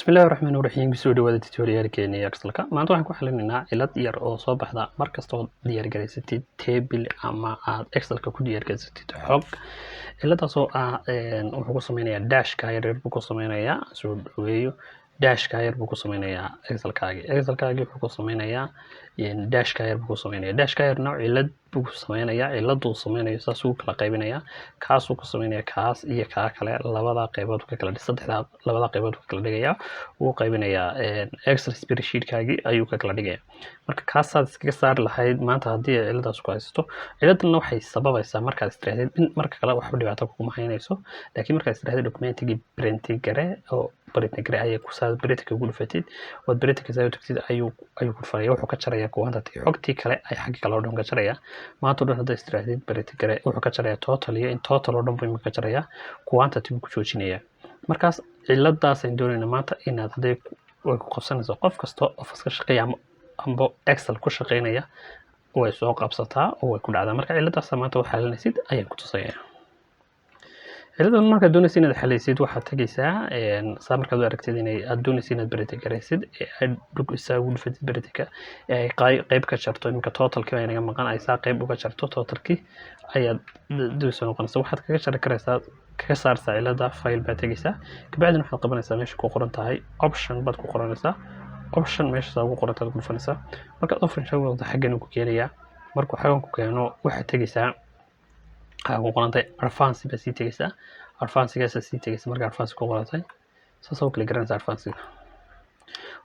بسم الله الرحمن الرحيم soo dhawaada tutorial-keena Excelka maanta waxaan ku xalinaynaa cilad yar oo soo baxda markastoo diyaar garaysatid table ama aad Excelka ku diyaar garaysatid xog ciladaas oo wuxuu ku sameynayaa dashka yar buu ku sameynayaa soo dhaweeyo dashka yar buu ku sameynayaa Excelkaagi wuxuu ku sameynayaa dashka yar buu ku sameynayaa dashka yar nooc cilad buu ku sameynayaa ciladu sameynayo saas uu kala qaybinayaa kaas uu ku sameynayaa kaas iyo ka kale labada qaybood ka kala saddexda labada qaybood ka kala dhigayaa uu qaybinayaa Excel spreadsheet-kaagi ayuu ka kala dhigayaa marka kaas aad iskaga saar lahayd maanta hadii ciladaas ku haysto ciladana waxay sababaysaa markaad istiraahid in marka kale wax dhibaato kuma haynayso laakiin markaad istiraahid document-igi print gare oo print gare ay ku saad print-ka ugu dhufatid wad print-ka soo tagtid ayuu ku farayaa wuxuu ka jarayaa quantity xogtii kale ay xaq kale oo dhan ka jarayaa maanta dhan hadda istiraahid print gare wuxuu ka jarayaa total iyo in total oo dhan buu ka jarayaa quantity ku joojinaya markaas ciladaas ay doonayna maanta inaad haday ku qabsanayso qof kasto office ka shaqeeya amba Excel ku shaqeynaya way soo qabsataa oo way ku dhacdaa marka ciladaas maanta waxa xalinaysid ayaan ku tusayaa ciladan marka doonaysid inaad xalaysid waxa tagaysaa saa markaad aragtid inay aad doonaysid inaad print garaysid aad dhug isagu dhufatid print-ka ay qayb ka jarto imka total-ka ay naga maqan ay saa qayb uga jarto total-ki ayaad doonaysaa noqonaysa waxaad kaga shari karaysaa kaga saarsaa cilada file baad tagaysaa kabacdina waxaad qabanaysaa meesha ku qoran tahay option baad ku qoranaysaa option meesha ugu qoran tahay ku dhufanaysaa marka option shaqada xaggan ku keenaya markuu xaggan ku keeno waxaad tagaysaa ku qorantay advance ba sii tagaysaa advance-gaas sii tagaysaa marka advance ku qorantay soo kala garanaysaa advance-ga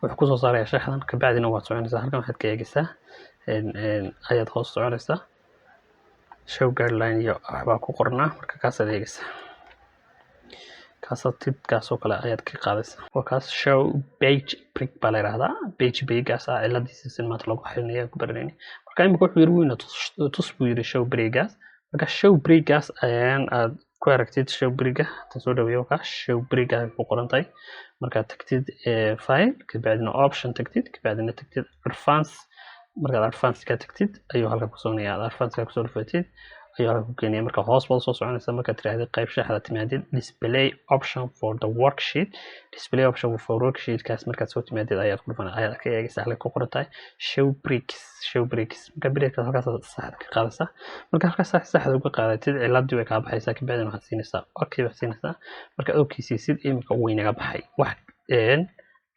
wuxuu ku soo saarayaa shaxdan kabacdina waad soconaysaa halkan waxaad ka eegaysaa ayaad hoos soconaysaa show guideline iyo waxba ku qornaa marka kaas aad eegaysaa kaas oo kale ayaad ka qaadaysaa waa kaas show page break baa la yiraahdaa page break-gaas ciladiisa si maanta lagu xalinayo ku baranayni marka imika wuxuu yiri weyna tus buu yiri show break-gaas marka show break-gaas ayaan aad ku aragtid show break-ga soo dhaweeyo ka show break-ga ku qorantay marka tagtid file kabacdina option tagtid kabacdina tagtid advance marka advance ka tagtid ayuu halka ku soo nayaa advance ka soo dhufatid ayuu halka ku keenaya marka hoos baad soo soconaysaa marka tiraahdo qayb shaxda timaadid display option for the worksheet display option for worksheet kaas marka soo timaadid ayaad ku dhufanaa ayaad ka eegaysaa halka ku qorantay show breaks marka breaks halkaas saxda ka qaadaysaa marka halkaas saxda uga qaadatid ciladii way ka baxaysaa kabacdina waxaad siinaysaa okay waxaad siinaysaa marka okay siisid imika way naga baxay wax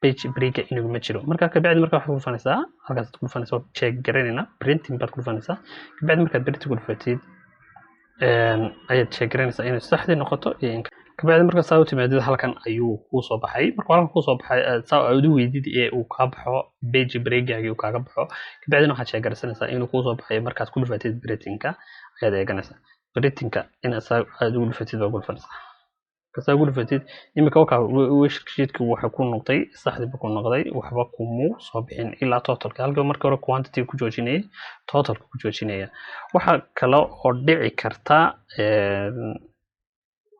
page break inuu ma jiro marka kabacdi marka waxaad ku dhufanaysaa halkaas ku dhufanaysaa check garanayna printing baad ku dhufanaysaa kabacdi marka printing ku dhufatid ayaad check garanaysaa inay saxdi noqoto iyo kabacdi marka saa u timaadid halkan ayuu ku soo baxay marka halkan ku soo baxay saa aad u weydid ee uu ka baxo page break-gaagi uu kaaga baxo kabacdina waxaad check garanaysaa inuu ku soo baxay markaad ku dhufatid printing-ka ayaad eeganaysaa printing-ka in aad ugu dhufatid waa ku dhufanaysaa kasaa ugu dhufatid imika waxa worksheet-ku waxa ku noqday saxdiba ku noqday waxba kumu soo bixin ilaa total-ka halka marka hore quantity ku joojinay total-ka ku joojinaya waxa kale oo dhici karta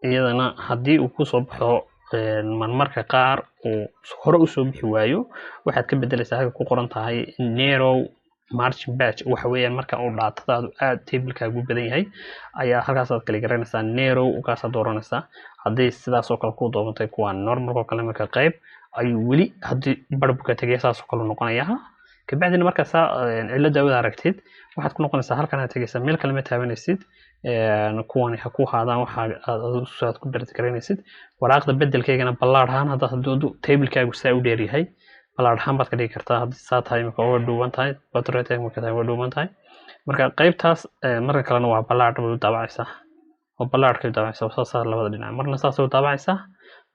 iyadana hadii uu ku soo baxo marmarka qaar uu hore u soo bixi waayo waxaad ka bedelaysaa halka ku qoran tahay narrow margin batch waxa weeyaan marka uu dhaatadaadu aad table-ka ugu badan yahay ayaa halkaas aad kala garanaysaa narrow kaas aad dooranaysaa hadii sidaas oo kale ku doobantay kuwa normal oo kale marka qayb ayuu wali hadii barbuka tagay saas oo kale noqonaya kabacdina marka cilada aad aragtid waxaad ku noqonaysaa halkan aad tagaysaa meel kale ma taabanaysid kuwan ha ku haadaan waxa aad ku barti garanaysid waraaqda bedelkeegana ballaar ahaan haduu table-kaagu saa u dheer yahay ballaar ahaan baad ka dhigi kartaa hadii saa tahay marka oo dhuuban tahay portrait marka tahay oo dhuuban tahay marka qaybtaas marka kalena waa ballaar u daabacaysaa oo ballaarka daabacaysaa saas labada dhinac marna saas u daabacaysaa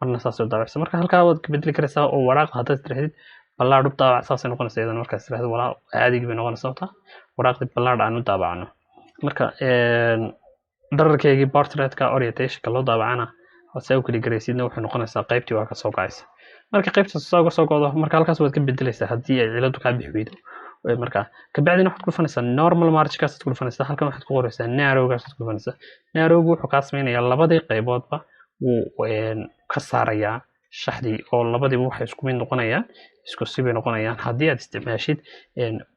marna saas u daabacaysaa marka halka waad ka bedeli karaysaa oo waraaq hadii tiraahid ballaar u daabacaysaa saas noqonaysaa iyadana marka tiraahid walaal caadi bay noqonaysaa waraaqda ballaar aan u daabacno marka dhararkeegii portrait-ka orientation-ka loo daabacana waxa uu kala garaysidna wuxuu noqonaysaa qaybtii waa ka soo gacaysa marka qaybtaas soo go'do marka halkaas waad ka bedelaysaa hadii ay ciladu ka bixi weydo marka kabacdina waxaad ku dhufanaysaa normal margin-kaas ku dhufanaysaa halkan waxaad ku qoraysaa narrow-gaas ku dhufanaysaa narrow-gu wuxuu ka sameeyaa labadii qayboodba uu ka saarayaa shaxdii oo labadiiba waxay isku mid noqonayaan isku sibay noqonayaan hadii aad isticmaashid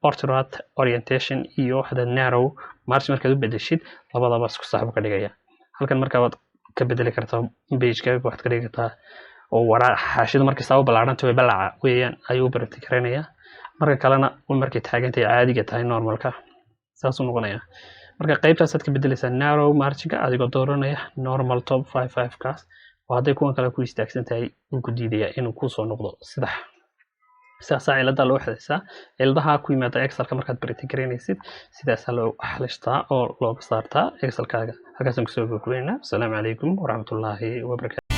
portrait orientation iyo hada narrow margin markaad u bedeshid labadaba isku saxba ka dhigaya halkan marka waad ka bedeli kartaa page-ka waxaad ka dhigi kartaa oo waraa xaashida markii sabab ballaarantu way balaca weeyaan ayuu barti kareynaya marka kalena uu markii taagantay caadiga tahay normalka saas uu noqonaya marka qaybtaas aad ka bedelaysaa narrow margin adigoo dooranaya normal top 55 kaas oo haday kuwan kale ku istaagsan tahay uu ku diidaya inuu ku soo noqdo sidaas cilada loo xidhiidha ciladaha ku yimaada Excelka markaad barti kareynaysid sidaas loo xalishtaa oo loo saartaa Excelkaaga halkaas aan ku soo gudbinaa. Assalaamu calaykum waraxmatullaahi wabarakaatuh.